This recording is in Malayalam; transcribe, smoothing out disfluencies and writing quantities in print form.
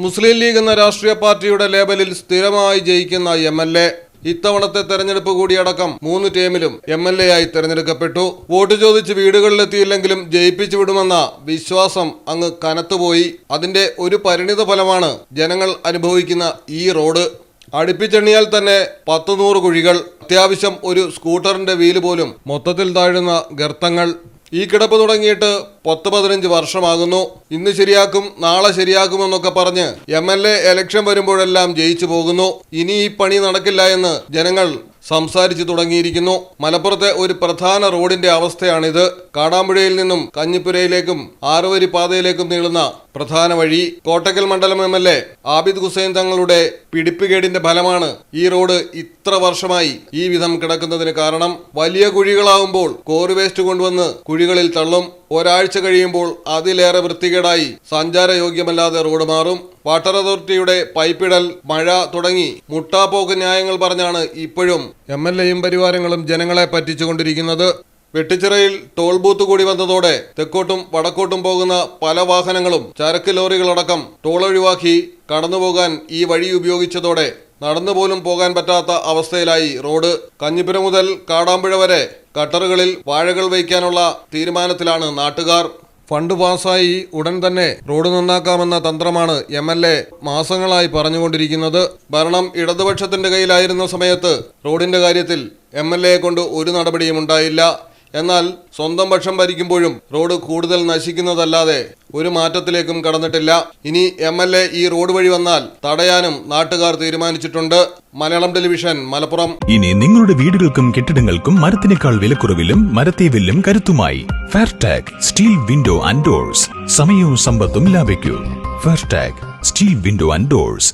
മുസ്ലിം ലീഗ് എന്ന രാഷ്ട്രീയ പാർട്ടിയുടെ ലേബലിൽ സ്ഥിരമായി ജയിക്കുന്ന എം.എൽ.എ. ഇത്തവണത്തെ തെരഞ്ഞെടുപ്പ് കൂടിയടക്കം 3 ടേമിലും എം.എൽ.എ. ആയി തെരഞ്ഞെടുക്കപ്പെട്ടു. വോട്ട് ചോദിച്ച് വീടുകളിലെത്തിയില്ലെങ്കിലും ജയിപ്പിച്ചു വിടുമെന്ന വിശ്വാസം അങ്ങ് കനത്തുപോയി. അതിന്റെ ഒരു പരിണിത ഫലമാണ് ജനങ്ങൾ അനുഭവിക്കുന്ന ഈ റോഡ്. അടുപ്പിച്ചെണ്ണിയാൽ തന്നെ 10-100 കുഴികൾ, അത്യാവശ്യം ഒരു സ്കൂട്ടറിന്റെ വീല് പോലും മൊത്തത്തിൽ താഴുന്ന ഗർത്തങ്ങൾ. ഈ കിടപ്പ് തുടങ്ങിയിട്ട് 10-15 വർഷമാകുന്നു. ഇന്ന് ശരിയാക്കും, നാളെ ശരിയാക്കുമെന്നൊക്കെ പറഞ്ഞ് എം.എൽ.എ. ഇലക്ഷൻ വരുമ്പോഴെല്ലാം ജയിച്ചു പോകുന്നു. ഇനി ഈ പണി നടക്കില്ല എന്ന് ജനങ്ങൾ സംസാരിച്ചു തുടങ്ങിയിരിക്കുന്നു. മലപ്പുറത്തെ ഒരു പ്രധാന റോഡിന്റെ അവസ്ഥയാണിത്. കാടാമ്പുഴയിൽ നിന്നും കഞ്ഞിപ്പുരയിലേക്കും 6 വരി പാതയിലേക്കും നീളുന്ന പ്രധാന വഴി. കോട്ടക്കൽ മണ്ഡലം എം.എൽ.എ. ആബിദ് ഹുസൈൻ തങ്ങളുടെ പിടിപ്പുകേടിന്റെ ഫലമാണ് ഈ റോഡ് ഇത്ര വർഷമായി ഈ വിധം കിടക്കുന്നതിന് കാരണം. വലിയ കുഴികളാവുമ്പോൾ കോറി വേസ്റ്റ് കൊണ്ടുവന്ന് കുഴികളിൽ തള്ളും. ഒരാഴ്ച കഴിയുമ്പോൾ അതിലേറെ വൃത്തികേടായി സഞ്ചാരയോഗ്യമല്ലാതെ റോഡ് മാറും. വാട്ടർ അതോറിറ്റിയുടെ പൈപ്പിടൽ, മഴ തുടങ്ങി മുട്ടാപ്പോക്ക് ന്യായങ്ങൾ പറഞ്ഞാണ് ഇപ്പോഴും എം.എൽ.എയും പരിവാരങ്ങളും ജനങ്ങളെ പറ്റിച്ചുകൊണ്ടിരിക്കുന്നത്. വെട്ടിച്ചിറയിൽ ടോൾ ബൂത്ത് കൂടി വന്നതോടെ തെക്കോട്ടും വടക്കോട്ടും പോകുന്ന പല വാഹനങ്ങളും ചരക്ക് ലോറികളടക്കം ടോൾ ഒഴിവാക്കി കടന്നുപോകാൻ ഈ വഴി ഉപയോഗിച്ചതോടെ നടന്നുപോലും പോകാൻ പറ്റാത്ത അവസ്ഥയിലായി റോഡ്. കഞ്ഞിപ്പുര മുതൽ കാടാമ്പുഴ വരെ കട്ടറുകളിൽ വാഴകൾ വയ്ക്കാനുള്ള തീരുമാനത്തിലാണ് നാട്ടുകാർ. ഫണ്ട് പാസ്സായി ഉടൻ തന്നെ റോഡ് നന്നാക്കാമെന്ന തന്ത്രമാണ് എം.എൽ.എ. മാസങ്ങളായി പറഞ്ഞുകൊണ്ടിരിക്കുന്നത്. ഭരണം ഇടതുപക്ഷത്തിന്റെ കയ്യിലായിരുന്ന സമയത്ത് റോഡിന്റെ കാര്യത്തിൽ എം.എൽ.എയെ കൊണ്ട് ഒരു നടപടിയും ഉണ്ടായില്ല. എന്നാൽ സ്വന്തം പക്ഷം ഭരിക്കുമ്പോഴും റോഡ് കൂടുതൽ നശിക്കുന്നതല്ലാതെ ഒരു മാറ്റത്തിലേക്കും കടന്നിട്ടില്ല. ഇനി എം.എൽ.എ. ഈ റോഡ് വഴി വന്നാൽ തടയാനും നാട്ടുകാർ തീരുമാനിച്ചിട്ടുണ്ട്. മലയാളം ടെലിവിഷൻ, മലപ്പുറം. ഇനി നിങ്ങളുടെ വീടുകൾക്കും കെട്ടിടങ്ങൾക്കും മരത്തിനേക്കാൾ വിലക്കുറവിലും മരത്തേവിലും കരുത്തുമായി ഫെയർടാഗ് സ്റ്റീൽ വിൻഡോ ആൻഡ് ഡോർസ്. സമയവും സമ്പത്തും ലാഭിക്കൂ. ഫെയർടാഗ് സ്റ്റീൽ വിൻഡോ ആൻഡ് ഡോർസ്.